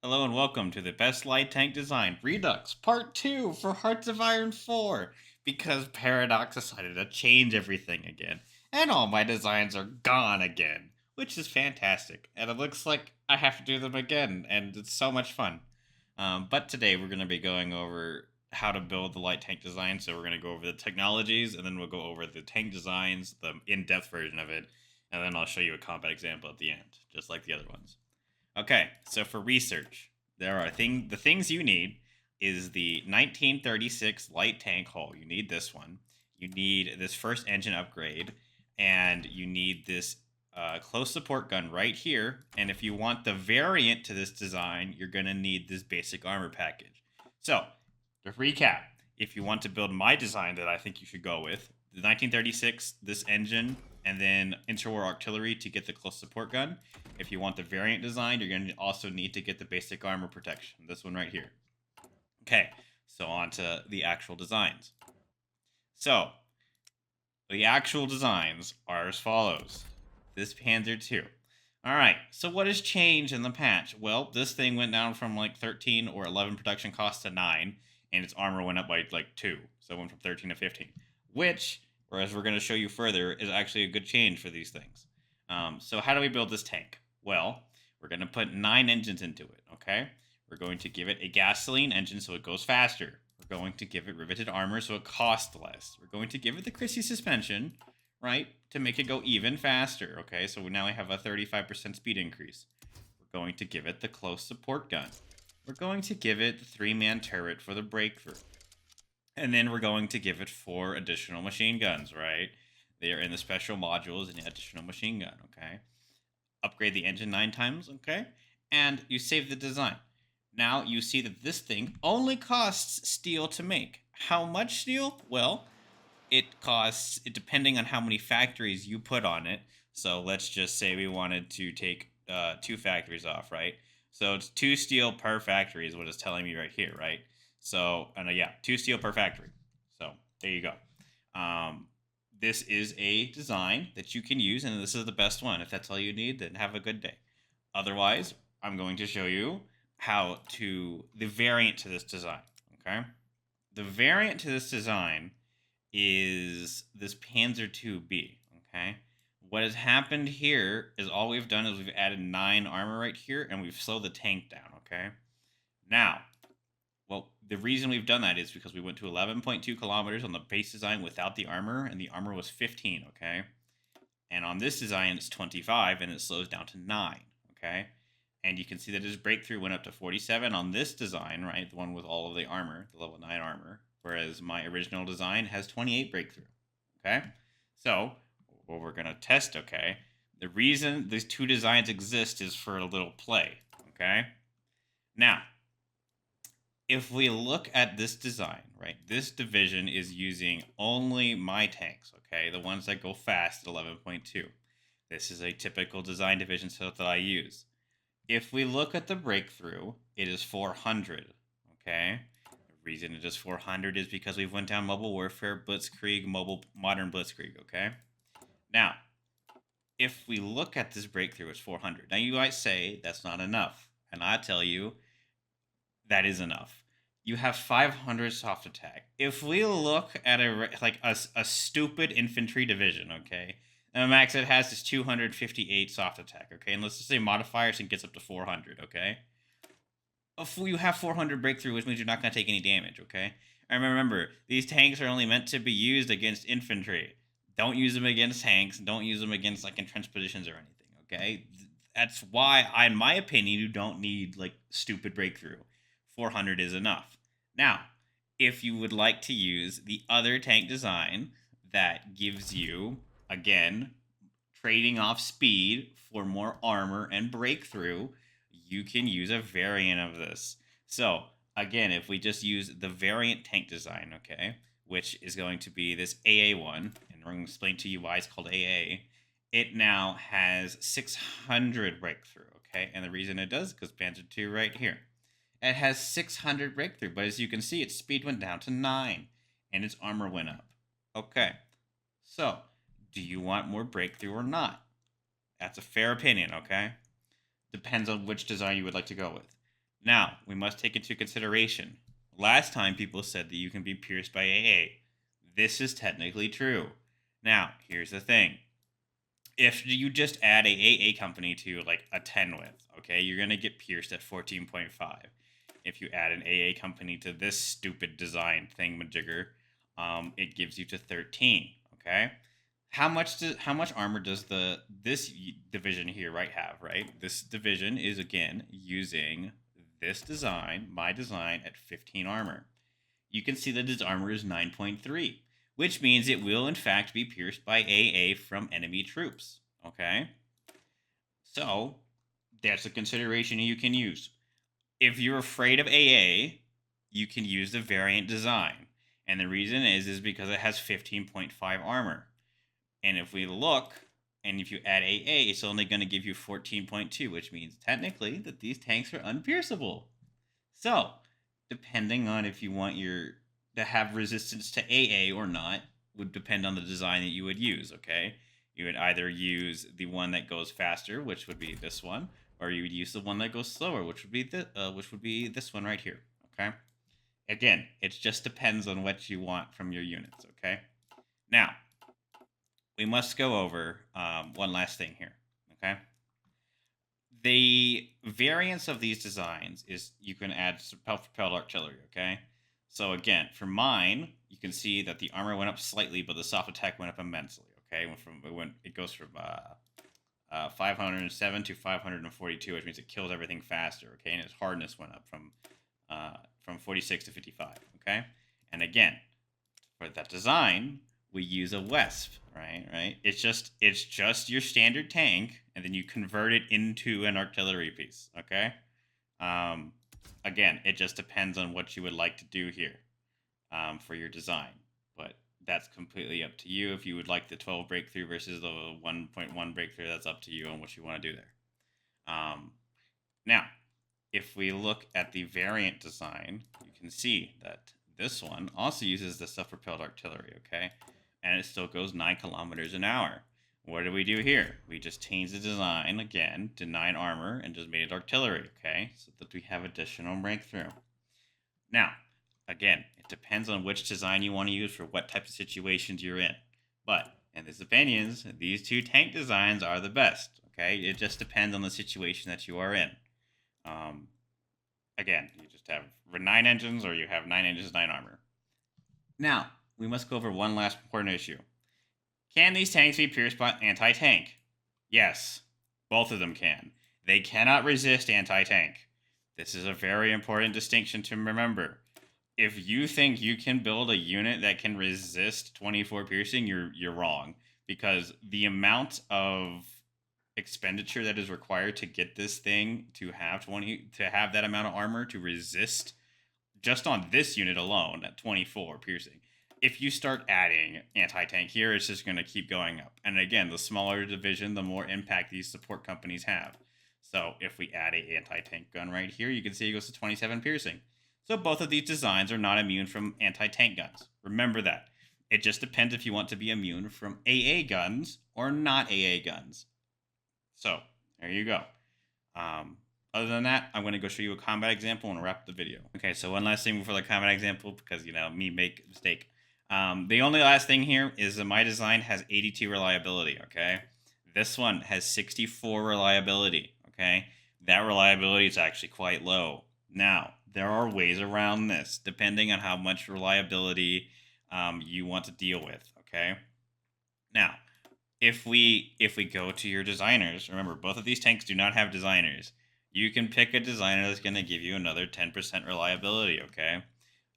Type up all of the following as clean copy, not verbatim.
Hello and welcome to the best light tank design, Redux Part 2 for Hearts of Iron 4, because Paradox decided to change everything again, and all my designs are gone again, which is fantastic, and it looks like I have to do them again, and it's so much fun. But today we're going to be going over how to build the light tank design, so we're going to go over the technologies, and then we'll go over the tank designs, the in-depth version of it, and then I'll show you a combat example at the end, just like the other ones. Okay, so for research, the things you need is the 1936 light tank hull. You need this one. You need this first engine upgrade, and you need this close support gun right here. And if you want the variant to this design, you're gonna need this basic armor package. So to recap, if you want to build my design that I think you should go with, the 1936, this engine, and then interwar artillery to get the close support gun. If you want the variant design, you're going to also need to get the basic armor protection. This one right here. Okay, so on to the actual designs. So, the actual designs are as follows. This Panzer II. Alright, so what has changed in the patch? Well, this thing went down from like 13 or 11 production cost to 9, and its armor went up by like 2. So it went from 13 to 15. Which, or as we're going to show you further, is actually a good change for these things. So how do we build this tank? Well, we're going to put 9 engines into it, okay? We're going to give it a gasoline engine so it goes faster. We're going to give it riveted armor so it costs less. We're going to give it the Chrissy suspension, right, to make it go even faster, okay? So now we have a 35% speed increase. We're going to give it the close support gun. We're going to give it the 3-man turret for the breakthrough. And then we're going to give it 4 additional machine guns, right? They are in the special modules and the additional machine gun, okay? Upgrade the engine 9 times, okay? And you save the design. Now you see that this thing only costs steel to make. How much steel? Well, it costs, depending on how many factories you put on it. So let's just say we wanted to take 2 factories off, right? So it's 2 steel per factory is what it's telling me right here, right? So, yeah, 2 steel per factory. So there you go. This is a design that you can use, and this is the best one. If that's all you need, then have a good day. Otherwise, I'm going to show you the variant to this design, okay? The variant to this design is this Panzer II-B, okay? What has happened here is all we've done is we've added 9 armor right here, and we've slowed the tank down, okay? Now, well, the reason we've done that is because we went to 11.2 kilometers on the base design without the armor, and the armor was 15, okay? And on this design, it's 25, and it slows down to 9, okay? And you can see that his breakthrough went up to 47 on this design, right? The one with all of the armor, the level 9 armor, whereas my original design has 28 breakthrough, okay? So, what we're going to test, okay? The reason these 2 designs exist is for a little play, okay? Now, if we look at this design, right, this division is using only my tanks, okay, the ones that go fast at 11.2. This is a typical design division set that I use. If we look at the breakthrough, it is 400, okay? The reason it is 400 is because we've went down mobile warfare, blitzkrieg, modern blitzkrieg, okay? Now, if we look at this breakthrough, it's 400. Now, you might say that's not enough, and I tell you, that is enough. You have 500 soft attack. If we look at a stupid infantry division, okay, and the max it has is 258 soft attack, okay, and let's just say modifiers and gets up to 400, okay. If you have 400 breakthrough, which means you're not going to take any damage, okay. And remember, these tanks are only meant to be used against infantry. Don't use them against tanks. Don't use them against like entrenched positions or anything, okay. That's why, in my opinion, you don't need like stupid breakthrough. 400 is enough. Now, if you would like to use the other tank design that gives you, again, trading off speed for more armor and breakthrough, you can use a variant of this. So, again, if we just use the variant tank design, okay, which is going to be this AA1, and we're going to explain to you why it's called AA, it now has 600 breakthrough, okay? And the reason it does is because Panzer II right here. It has 600 breakthrough, but as you can see, its speed went down to 9, and its armor went up. Okay, so do you want more breakthrough or not? That's a fair opinion, okay? Depends on which design you would like to go with. Now, we must take into consideration. Last time people said that you can be pierced by AA. This is technically true. Now, here's the thing. If you just add a AA company to like a 10 width, okay, you're going to get pierced at 14.5. If you add an AA company to this stupid design thingamajigger, it gives you to 13, okay? How much armor does this division here have, right? This division is again using this design, my design, at 15 armor. You can see that its armor is 9.3, which means it will in fact be pierced by AA from enemy troops. Okay? So that's a consideration you can use. If you're afraid of AA, you can use the variant design. And the reason is because it has 15.5 armor. And if we look, and if you add AA, it's only going to give you 14.2, which means technically that these tanks are unpierceable. So, depending on if you want to have resistance to AA or not, would depend on the design that you would use, okay? You would either use the one that goes faster, which would be this one, or you would use the one that goes slower, which would be this one right here, okay? Again, it just depends on what you want from your units, okay? Now, we must go over one last thing here, okay? The variance of these designs is you can add self-propelled artillery, okay? So again, for mine, you can see that the armor went up slightly, but the soft attack went up immensely, okay? It goes from 507 to 542, which means it kills everything faster, okay? And its hardness went up from 46 to 55, okay? And again, for that design, we use a WESP, right? It's just your standard tank, and then you convert it into an artillery piece, okay? Again, it just depends on what you would like to do here for your design, but that's completely up to you. If you would like the 12 breakthrough versus the 1.1 breakthrough, that's up to you on what you want to do there. Now, if we look at the variant design, you can see that this one also uses the self-propelled artillery, okay? And it still goes 9 kilometers an hour. What do we do here? We just change the design again to 9 armor and just made it artillery, okay? So that we have additional breakthrough. Now, again, it depends on which design you want to use for what types of situations you're in. But in these opinions, these two tank designs are the best, okay? It just depends on the situation that you are in. Again, you just have 9 engines or you have 9 engines, 9 armor. Now, we must go over one last important issue. Can these tanks be pierced by anti-tank? Yes, both of them can. They cannot resist anti-tank. This is a very important distinction to remember. If you think you can build a unit that can resist 24 piercing, you're wrong, because the amount of expenditure that is required to get this thing to have that amount of armor to resist just on this unit alone at 24 piercing. If you start adding anti-tank here, it's just going to keep going up. And again, the smaller the division, the more impact these support companies have. So if we add an anti-tank gun right here, you can see it goes to 27 piercing. So both of these designs are not immune from anti-tank guns. Remember that. It just depends if you want to be immune from AA guns or not AA guns. So there you go. Other than that, I'm going to go show you a combat example and wrap the video. Okay, so one last thing before the combat example, because, me make a mistake. The only last thing here is that my design has 82 reliability, okay? This one has 64 reliability, okay? That reliability is actually quite low. Now, there are ways around this, depending on how much reliability you want to deal with, okay? Now, if we go to your designers, remember, both of these tanks do not have designers. You can pick a designer that's going to give you another 10% reliability, okay?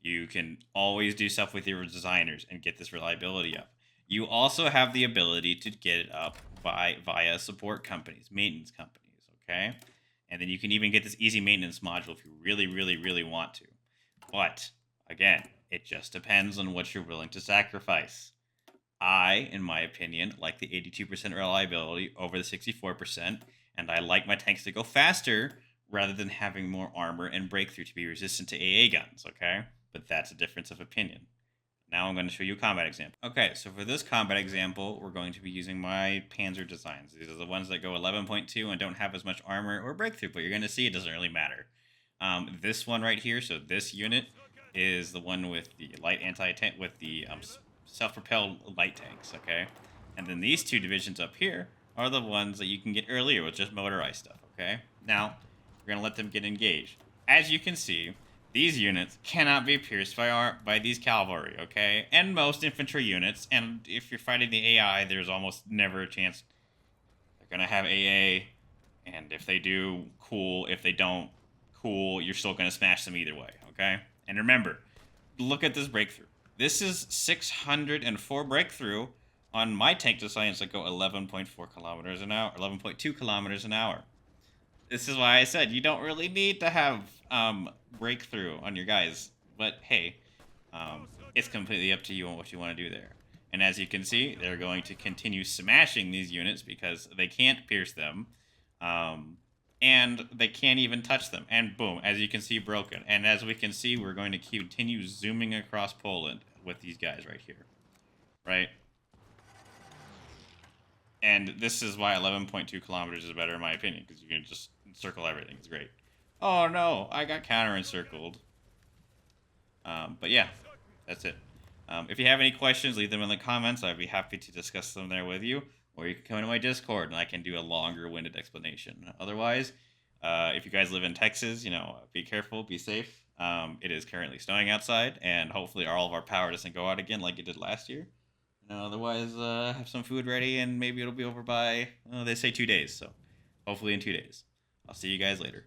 You can always do stuff with your designers and get this reliability up. You also have the ability to get it up via support companies, maintenance companies, okay? And then you can even get this easy maintenance module if you really, really, really want to. But, again, it just depends on what you're willing to sacrifice. I, in my opinion, like the 82% reliability over the 64%, and I like my tanks to go faster rather than having more armor and breakthrough to be resistant to AA guns, okay? But that's a difference of opinion. Now I'm going to show you a combat example. Okay, so for this combat example, we're going to be using my Panzer designs. These are the ones that go 11.2 and don't have as much armor or breakthrough, but you're going to see it doesn't really matter. This one right here, so this unit is the one with the light anti-tank, with the self-propelled light tanks, okay? And then these two divisions up here are the ones that you can get earlier with just motorized stuff, okay? Now, we're going to let them get engaged. As you can see, these units cannot be pierced by these cavalry, okay? And most infantry units, and if you're fighting the AI, there's almost never a chance they're going to have AA, and if they do, cool. If they don't, cool. You're still going to smash them either way, okay? And remember, look at this breakthrough. This is 604 breakthrough on my tank designs that go 11.4 kilometers an hour, 11.2 kilometers an hour. This is why I said you don't really need to have breakthrough on your guys. But hey, it's completely up to you on what you want to do there. And as you can see, they're going to continue smashing these units because they can't pierce them. And they can't even touch them. And boom, as you can see, broken. And as we can see, we're going to continue zooming across Poland with these guys right here. Right? And this is why 11.2 kilometers is better in my opinion, because you can just encircle everything. It's great. Oh no, I got counter-encircled. But yeah, that's it. If you have any questions, leave them in the comments. I'd be happy to discuss them there with you. Or you can come into my Discord and I can do a longer-winded explanation. Otherwise, if you guys live in Texas, be careful, be safe. It is currently snowing outside, and hopefully all of our power doesn't go out again like it did last year. Otherwise, have some food ready, and maybe it'll be over by, they say 2 days, so hopefully in 2 days. I'll see you guys later.